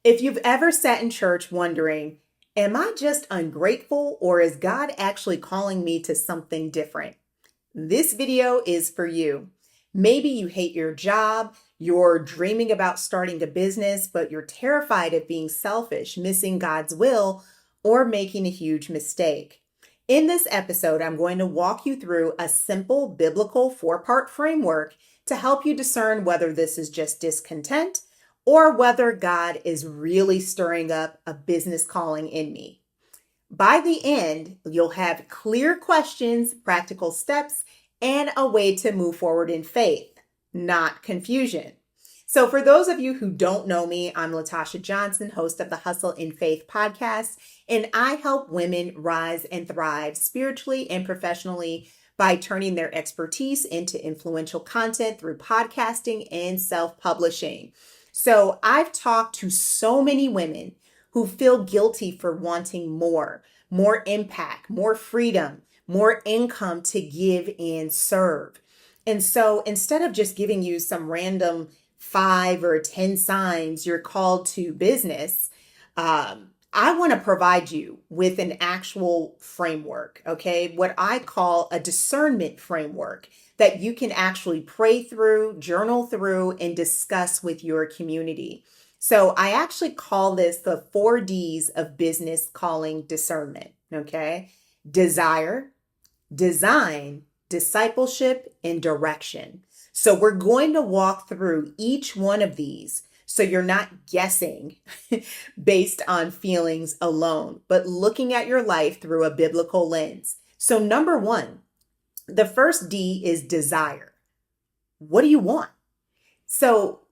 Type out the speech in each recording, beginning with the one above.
If you've ever sat in church wondering, am I just ungrateful or is God actually calling me to something different? This video is for you. Maybe you hate your job, you're dreaming about starting a business, but you're terrified of being selfish, missing God's will, or making a huge mistake. In this episode, I'm going to walk you through a simple biblical four-part framework to help you discern whether this is just discontent or whether God is really stirring up a business calling in me. By the end, you'll have clear questions, practical steps, and a way to move forward in faith, not confusion. So for those of you who don't know me, I'm Latasha Johnson, host of the Hustle in Faith podcast, and I help women rise and thrive spiritually and professionally by turning their expertise into influential content through podcasting and self-publishing. So I've talked to so many women who feel guilty for wanting more impact, more freedom, more income to give and serve. And so instead of just giving you some random 5 or 10 signs you're called to business, I want to provide you with an actual framework, okay? What I call a discernment framework that you can actually pray through, journal through, and discuss with your community. So I actually call this the 4 Ds of business calling discernment, okay? Desire, design, discipleship, and direction. So we're going to walk through each one of these so you're not guessing based on feelings alone, but looking at your life through a biblical lens. So number 1, the first D is desire. What do you want? So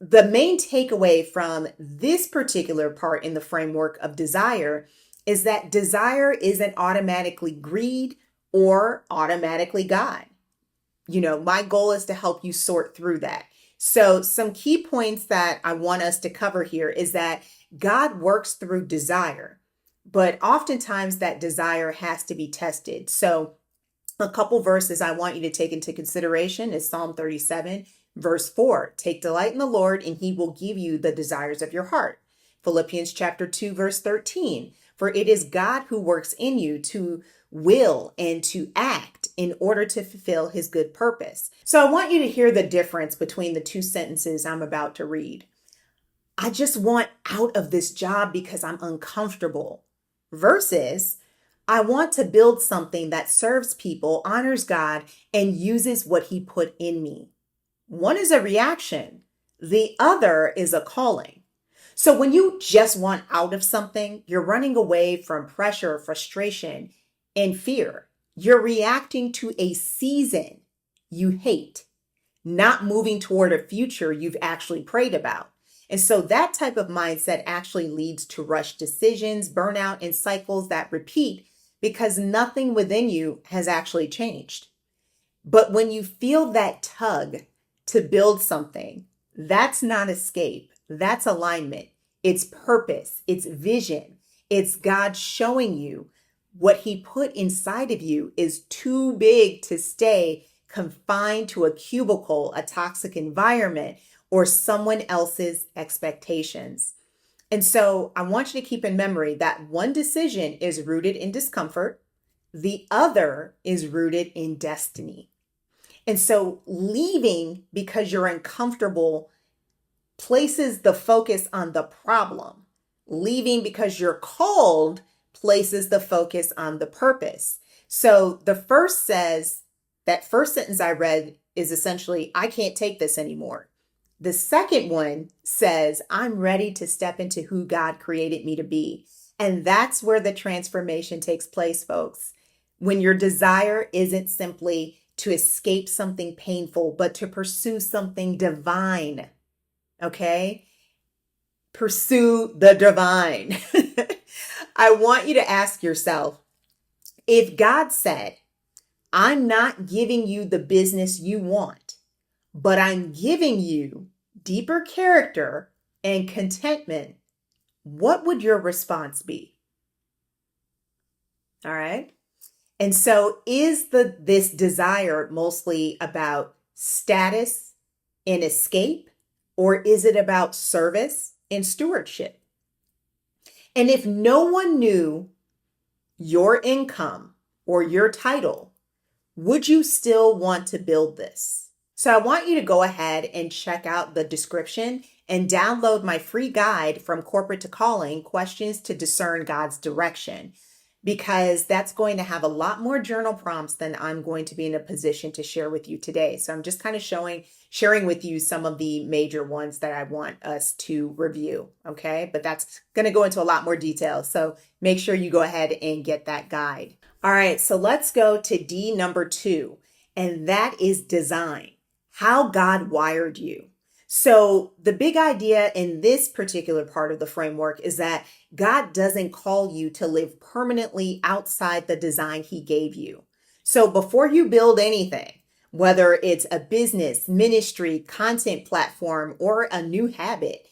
the main takeaway from this particular part in the framework of desire is that desire isn't automatically greed or automatically God. You know, my goal is to help you sort through that. So some key points that I want us to cover here is that God works through desire, but oftentimes that desire has to be tested. So a couple verses I want you to take into consideration is Psalm 37, verse 4. Take delight in the Lord, and he will give you the desires of your heart. Philippians chapter 2, verse 13. For it is God who works in you to will and to act in order to fulfill his good purpose. So I want you to hear the difference between the 2 sentences I'm about to read. I just want out of this job because I'm uncomfortable versus I want to build something that serves people, honors God, and uses what he put in me. One is a reaction. The other is a calling. So when you just want out of something, you're running away from pressure, frustration, and fear. You're reacting to a season you hate, not moving toward a future you've actually prayed about. And so that type of mindset actually leads to rushed decisions, burnout, and cycles that repeat because nothing within you has actually changed. But when you feel that tug to build something, that's not escape. That's alignment. It's purpose. It's vision. It's God showing you what he put inside of you is too big to stay confined to a cubicle, a toxic environment, or someone else's expectations. And so I want you to keep in memory that one decision is rooted in discomfort. The other is rooted in destiny. And so leaving because you're uncomfortable places the focus on the problem. Leaving because you're called places the focus on the purpose. So the first says, that first sentence I read is essentially, I can't take this anymore. The second one says, I'm ready to step into who God created me to be. And that's where the transformation takes place, folks. When your desire isn't simply to escape something painful, but to pursue something divine. Okay? Pursue the divine. I want you to ask yourself, if God said, I'm not giving you the business you want, but I'm giving you deeper character and contentment, what would your response be? All right. And so is this desire mostly about status and escape, or is it about service and stewardship. And if no one knew your income or your title, would you still want to build this? So I want you to go ahead and check out the description and download my free guide from corporate to calling, questions to discern God's direction, because that's going to have a lot more journal prompts than I'm going to be in a position to share with you today. So I'm just kind of sharing with you some of the major ones that I want us to review. Okay. But that's going to go into a lot more detail. So make sure you go ahead and get that guide. All right. So let's go to D number 2, and that is design, how God wired you. So the big idea in this particular part of the framework is that God doesn't call you to live permanently outside the design he gave you. So before you build anything, whether it's a business, ministry, content platform, or a new habit,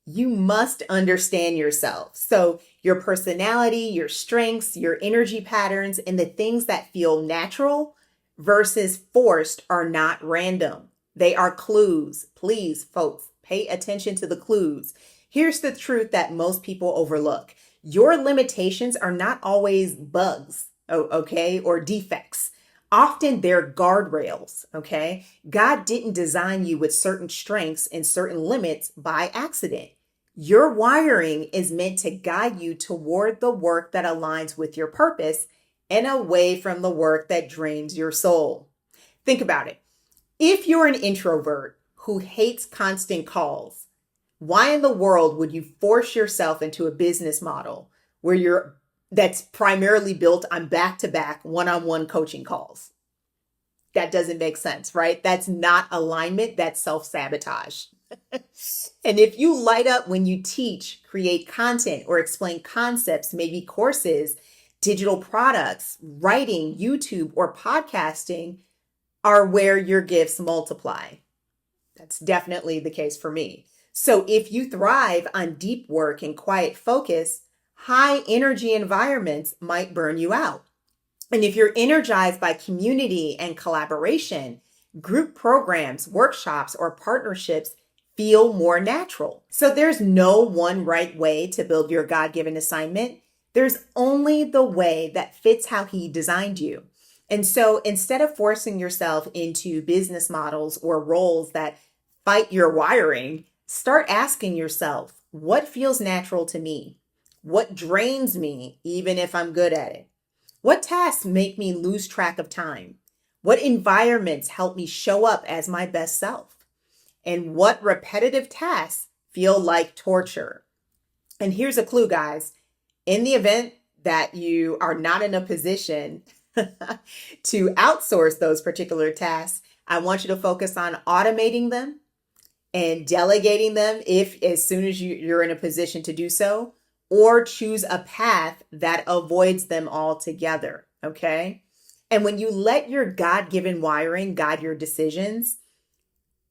you must understand yourself. So your personality, your strengths, your energy patterns, and the things that feel natural versus forced are not random. They are clues. Please, folks, pay attention to the clues. Here's the truth that most people overlook. Your limitations are not always bugs, okay, or defects. Often they're guardrails, okay? God didn't design you with certain strengths and certain limits by accident. Your wiring is meant to guide you toward the work that aligns with your purpose and away from the work that drains your soul. Think about it. If you're an introvert who hates constant calls, why in the world would you force yourself into a business model that's primarily built on back-to-back one-on-one coaching calls? That doesn't make sense, right? That's not alignment, that's self-sabotage. And if you light up when you teach, create content, or explain concepts, maybe courses, digital products, writing, YouTube, or podcasting are where your gifts multiply. That's definitely the case for me. So if you thrive on deep work and quiet focus, high energy environments might burn you out. And if you're energized by community and collaboration, group programs, workshops, or partnerships feel more natural. So there's no one right way to build your God-given assignment. There's only the way that fits how he designed you. And so instead of forcing yourself into business models or roles that fight your wiring, start asking yourself, what feels natural to me? What drains me, even if I'm good at it? What tasks make me lose track of time? What environments help me show up as my best self? And what repetitive tasks feel like torture? And here's a clue, guys. In the event that you are not in a position to outsource those particular tasks, I want you to focus on automating them and delegating them as soon as you're in a position to do so, or choose a path that avoids them altogether, okay? And when you let your God-given wiring guide your decisions,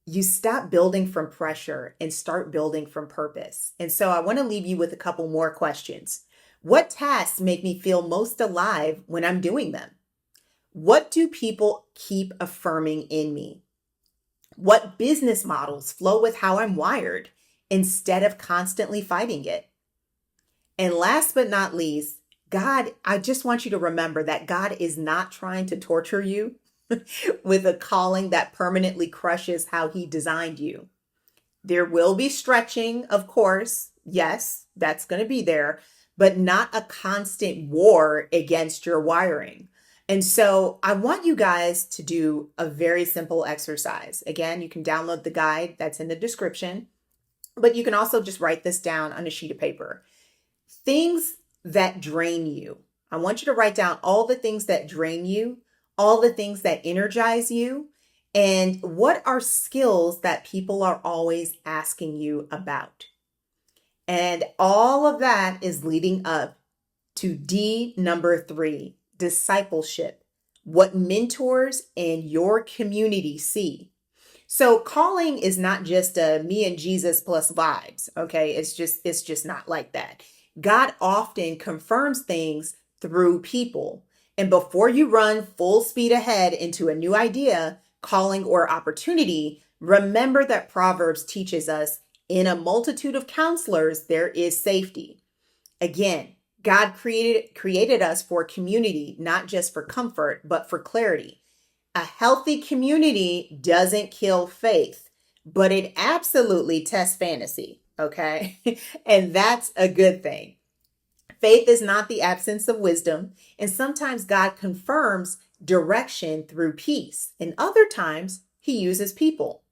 you stop building from pressure and start building from purpose. And so I want to leave you with a couple more questions. What tasks make me feel most alive when I'm doing them? What do people keep affirming in me? What business models flow with how I'm wired instead of constantly fighting it? And last but not least, I just want you to remember that God is not trying to torture you with a calling that permanently crushes how he designed you. There will be stretching, of course. Yes, that's going to be there, but not a constant war against your wiring. And so I want you guys to do a very simple exercise. Again, you can download the guide that's in the description, but you can also just write this down on a sheet of paper. Things that drain you. I want you to write down all the things that drain you, all the things that energize you, and what are skills that people are always asking you about. And all of that is leading up to D number 3, discipleship, what mentors and your community see. So calling is not just a me and Jesus plus vibes, okay? It's just not like that. God often confirms things through people. And before you run full speed ahead into a new idea, calling, or opportunity, remember that Proverbs teaches us In a multitude of counselors, there is safety. Again, God created us for community, not just for comfort, but for clarity. A healthy community doesn't kill faith, but it absolutely tests fantasy, okay? And that's a good thing. Faith is not the absence of wisdom, and sometimes God confirms direction through peace, and other times he uses people.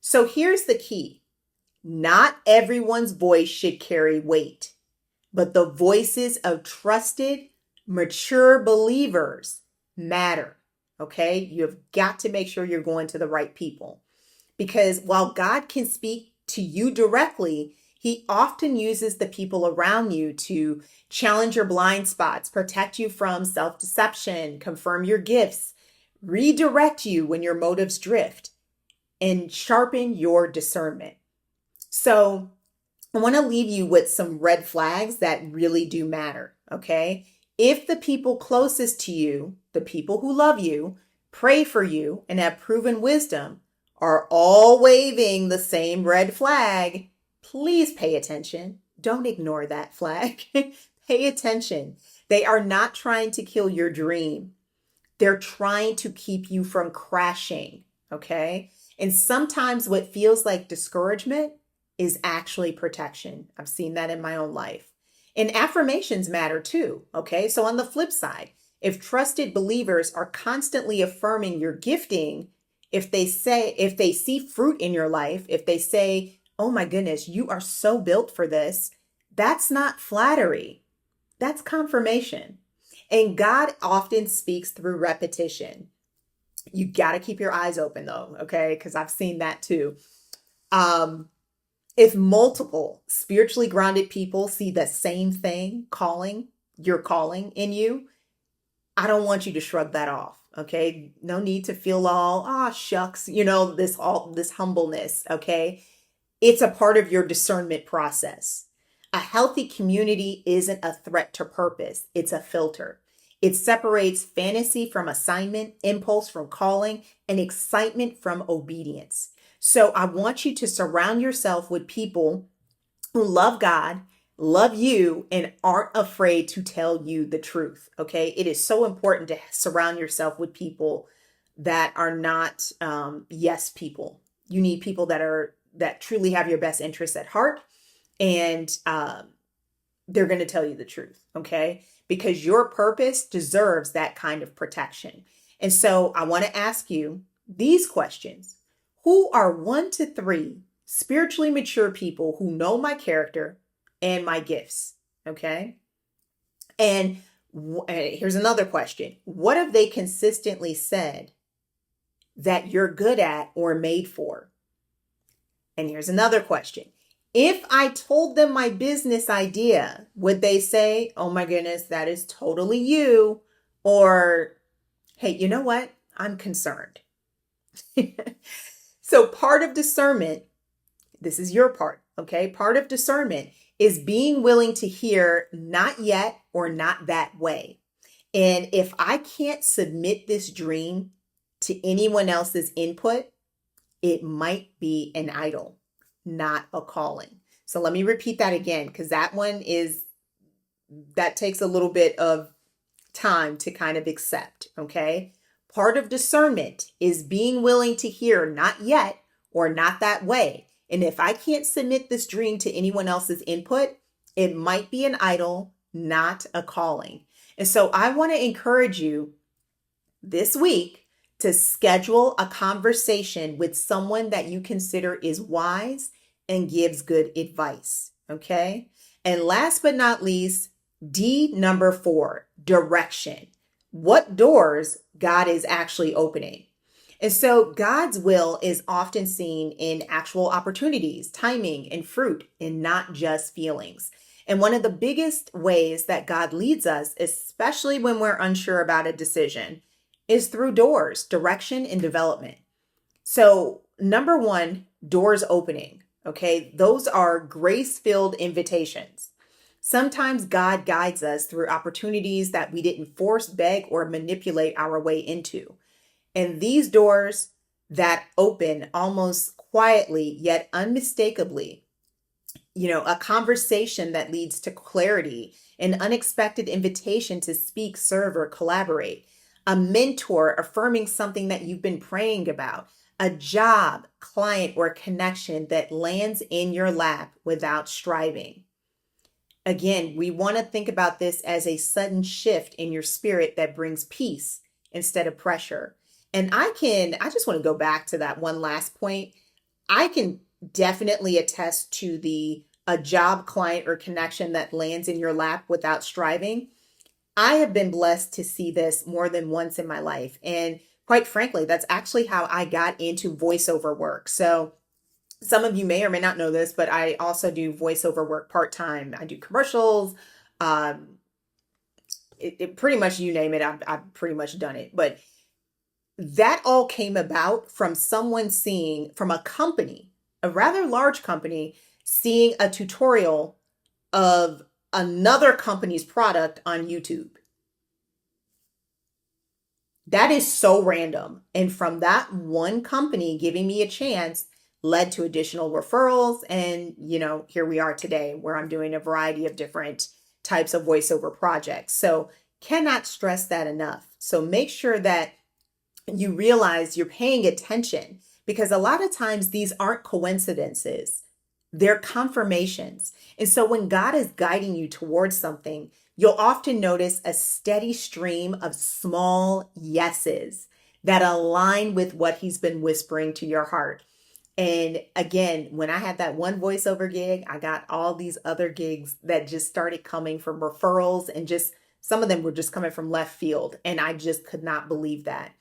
So here's the key. Not everyone's voice should carry weight, but the voices of trusted, mature believers matter. Okay? You have got to make sure you're going to the right people. Because while God can speak to you directly, he often uses the people around you to challenge your blind spots, protect you from self-deception, confirm your gifts, redirect you when your motives drift, and sharpen your discernment. So I want to leave you with some red flags that really do matter, okay? If the people closest to you, the people who love you, pray for you, and have proven wisdom, are all waving the same red flag, please pay attention. Don't ignore that flag. Pay attention. They are not trying to kill your dream. They're trying to keep you from crashing, okay? And sometimes what feels like discouragement is actually protection. I've seen that in my own life. And affirmations matter too, okay? So on the flip side, if trusted believers are constantly affirming your gifting, if they see fruit in your life, if they say, "Oh my goodness, you are so built for this," that's not flattery. That's confirmation. And God often speaks through repetition. You got to keep your eyes open though, okay? Because I've seen that too. If multiple spiritually grounded people see the same thing, your calling in you, I don't want you to shrug that off. Okay. No need to feel all, shucks, this humbleness. Okay. It's a part of your discernment process. A healthy community isn't a threat to purpose. It's a filter. It separates fantasy from assignment, impulse from calling, and excitement from obedience. So I want you to surround yourself with people who love God, love you, and aren't afraid to tell you the truth. Okay. It is so important to surround yourself with people that are not yes people. You need people that truly have your best interests at heart, and they're going to tell you the truth. Okay. Because your purpose deserves that kind of protection. And so I want to ask you these questions. Who are 1 to 3 spiritually mature people who know my character and my gifts? Okay. And here's another question. What have they consistently said that you're good at or made for? And here's another question. If I told them my business idea, would they say, "Oh my goodness, that is totally you"? Or, "Hey, you know what? I'm concerned." So part of discernment, this is your part, okay? Part of discernment is being willing to hear "not yet" or "not that way." And if I can't submit this dream to anyone else's input, it might be an idol, not a calling. So let me repeat that again, because that takes a little bit of time to kind of accept, okay? Part of discernment is being willing to hear "not yet" or "not that way." And if I can't submit this dream to anyone else's input, it might be an idol, not a calling. And so I want to encourage you this week to schedule a conversation with someone that you consider is wise and gives good advice. Okay. And last but not least, number 4, direction. What doors God is actually opening. And so God's will is often seen in actual opportunities, timing, and fruit, and not just feelings. And one of the biggest ways that God leads us, especially when we're unsure about a decision, is through doors, direction, and development. So number 1, doors opening. Okay, those are grace-filled invitations. Sometimes God guides us through opportunities that we didn't force, beg, or manipulate our way into. And these doors that open almost quietly yet unmistakably a conversation that leads to clarity, an unexpected invitation to speak, serve, or collaborate, a mentor affirming something that you've been praying about, a job, client, or connection that lands in your lap without striving. Again, we want to think about this as a sudden shift in your spirit that brings peace instead of pressure. And I just want to go back to that one last point. I can definitely attest to a job, client, or connection that lands in your lap without striving. I have been blessed to see this more than once in my life. And quite frankly, that's actually how I got into voiceover work. So some of you may or may not know this, but I also do voiceover work part-time. I do commercials. It pretty much, you name it, I've pretty much done it. But that all came about from from a company, a rather large company, seeing a tutorial of another company's product on YouTube. That is so random. And from that one company giving me a chance led to additional referrals. And, here we are today where I'm doing a variety of different types of voiceover projects. So cannot stress that enough. So make sure that you realize you're paying attention, because a lot of times these aren't coincidences. They're confirmations. And so when God is guiding you towards something, you'll often notice a steady stream of small yeses that align with what he's been whispering to your heart. And again, when I had that one voiceover gig, I got all these other gigs that just started coming from referrals, and just some of them were just coming from left field. And I just could not believe that.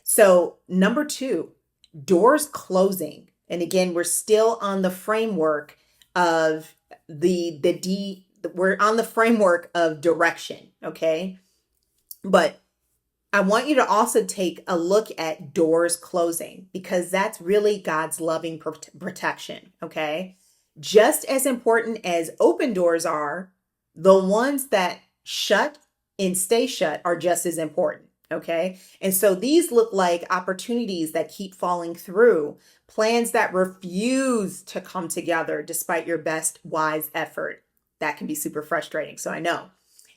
So number 2, doors closing. And again, we're still on the framework of we're on the framework of direction. Okay. But I want you to also take a look at doors closing, because that's really God's loving protection. Okay. Just as important as open doors are, the ones that shut and stay shut are just as important. Okay. And so these look like opportunities that keep falling through, plans that refuse to come together despite your best wise effort. That can be super frustrating. So I know.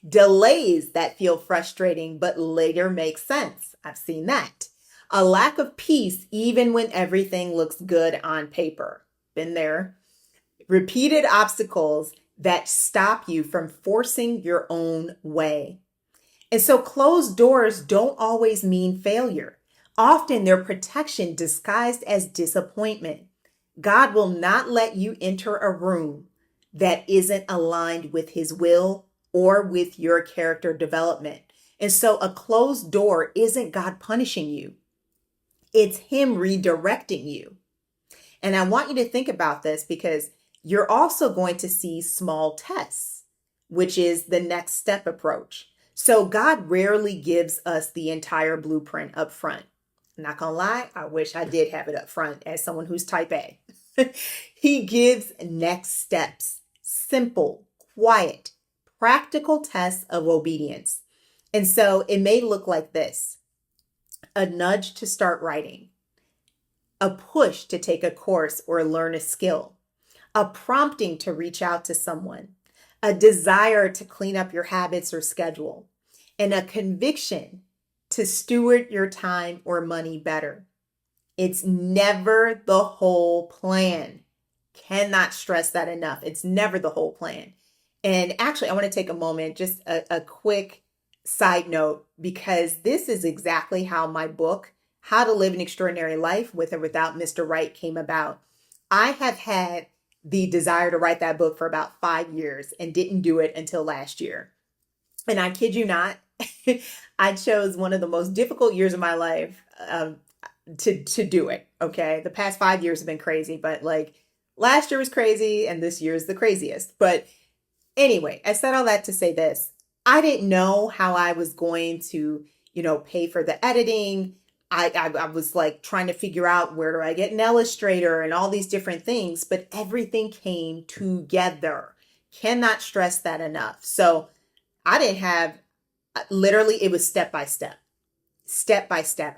Delays that feel frustrating but later make sense. I've seen that. A lack of peace even when everything looks good on paper. Been there. Repeated obstacles that stop you from forcing your own way. And so closed doors don't always mean failure. Often they're protection disguised as disappointment. God will not let you enter a room that isn't aligned with his will or with your character development. And so a closed door isn't God punishing you. It's him redirecting you. And I want you to think about this, because you're also going to see small tests, which is the next step approach. So God rarely gives us the entire blueprint up front. I'm not gonna lie, I wish I did have it up front as someone who's type A. He gives next steps, simple, quiet, practical tests of obedience. And so it may look like this: a nudge to start writing, a push to take a course or learn a skill, a prompting to reach out to someone, a desire to clean up your habits or schedule, and a conviction to steward your time or money better. It's never the whole plan. Cannot stress that enough. It's never the whole plan. And actually, I want to take a moment, just a quick side note, because this is exactly how my book, How to Live an Extraordinary Life with or Without Mr. Right, came about. I have had the desire to write that book for about 5 years and didn't do it until last year. And I kid you not, I chose one of the most difficult years of my life to do it. Okay. The past 5 years have been crazy, but like last year was crazy and this year is the craziest. But anyway, I said all that to say this. I didn't know how I was going to, pay for the editing. I was like trying to figure out, where do I get an illustrator and all these different things, but everything came together. Cannot stress that enough. So I didn't have, literally, it was step by step.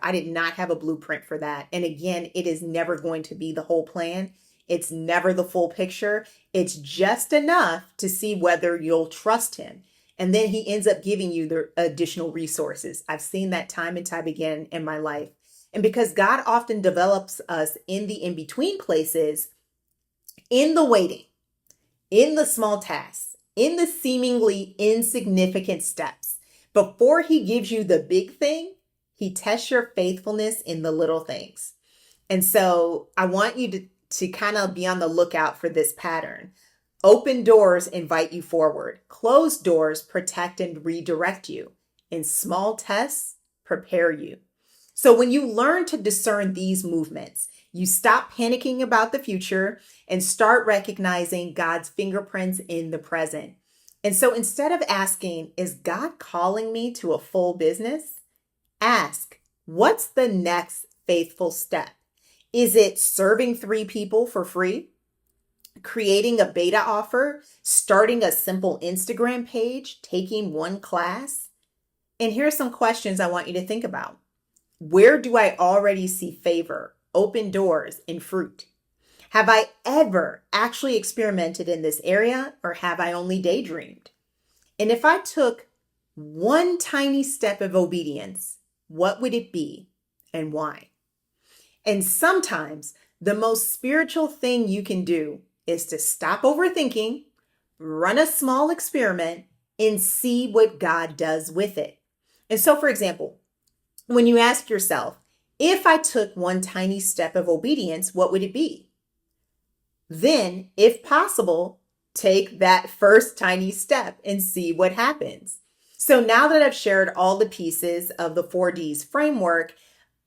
I did not have a blueprint for that. And again, it is never going to be the whole plan. It's never the full picture. It's just enough to see whether you'll trust him. And then he ends up giving you the additional resources. I've seen that time and time again in my life. And because God often develops us in the in-between places, in the waiting, in the small tasks, in the seemingly insignificant steps, before he gives you the big thing, he tests your faithfulness in the little things. And so I want you to kind of be on the lookout for this pattern. Open doors invite you forward. Closed doors protect and redirect you. And small tests prepare you. So when you learn to discern these movements, you stop panicking about the future and start recognizing God's fingerprints in the present. And so instead of asking, is God calling me to a full business? Ask, what's the next faithful step? Is it serving 3 people for free? Creating a beta offer? Starting a simple Instagram page? Taking 1 class? And here's some questions I want you to think about. Where do I already see favor, open doors, and fruit? Have I ever actually experimented in this area, or have I only daydreamed? And if I took 1 tiny step of obedience, what would it be and why? And sometimes the most spiritual thing you can do is to stop overthinking, run a small experiment, and see what God does with it. And so, for example, when you ask yourself, if I took 1 tiny step of obedience, what would it be? Then, if possible, take that first tiny step and see what happens. So now that I've shared all the pieces of the 4Ds framework,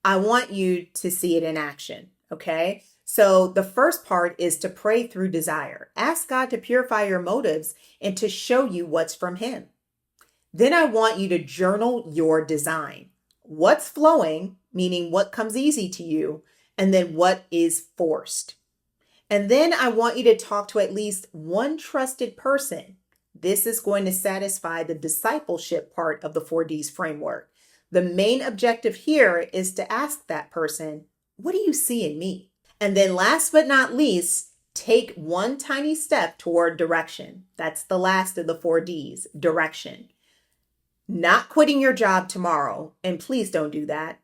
I want you to see it in action, okay? So the first part is to pray through desire. Ask God to purify your motives and to show you what's from him. Then I want you to journal your design. What's flowing, meaning what comes easy to you, and then what is forced. And then I want you to talk to at least 1 trusted person. This is going to satisfy the discipleship part of the 4Ds framework. The main objective here is to ask that person, what do you see in me? And then last but not least, take 1 tiny step toward direction. That's the last of the 4Ds, direction. Not quitting your job tomorrow, and please don't do that.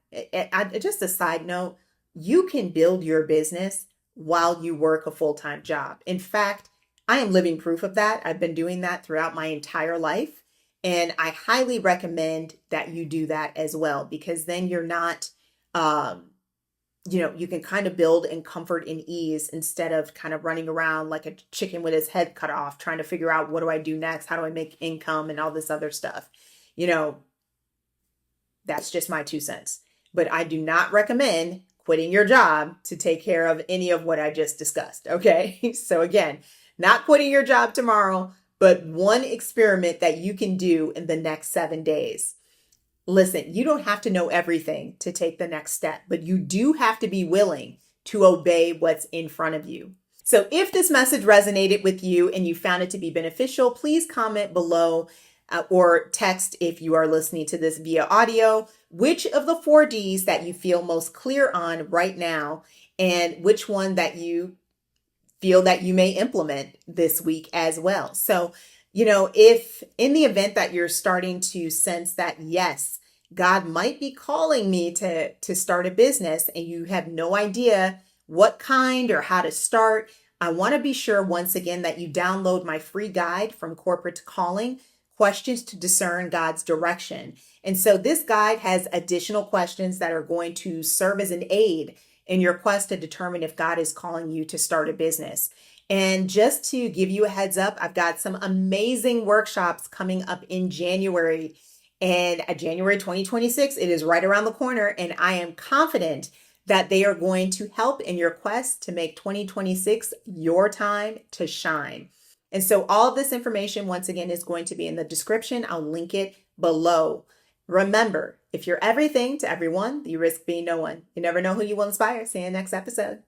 Just a side note, you can build your business while you work a full-time job. In fact, I am living proof of that. I've been doing that throughout my entire life, and I highly recommend that you do that as well, because then you're not, you can kind of build in comfort and ease instead of kind of running around like a chicken with his head cut off, trying to figure out, what do I do next? How do I make income and all this other stuff? That's just my 2 cents. But I do not recommend quitting your job to take care of any of what I just discussed. Okay. So again, not quitting your job tomorrow, but 1 experiment that you can do in the next 7 days. Listen, you don't have to know everything to take the next step, but you do have to be willing to obey what's in front of you. So if this message resonated with you and you found it to be beneficial, please comment below or text, if you are listening to this via audio, which of the 4Ds that you feel most clear on right now, and which one that you feel that you may implement this week as well. So, if in the event that you're starting to sense that, yes, God might be calling me to start a business and you have no idea what kind or how to start, I want to be sure once again that you download my free guide, From Corporate to Calling, Questions to Discern God's Direction. And so this guide has additional questions that are going to serve as an aid in your quest to determine if God is calling you to start a business. And just to give you a heads up, I've got some amazing workshops coming up in January. And January 2026, it is right around the corner. And I am confident that they are going to help in your quest to make 2026 your time to shine. And so all of this information, once again, is going to be in the description. I'll link it below. Remember, if you're everything to everyone, you risk being no one. You never know who you will inspire. See you in the next episode.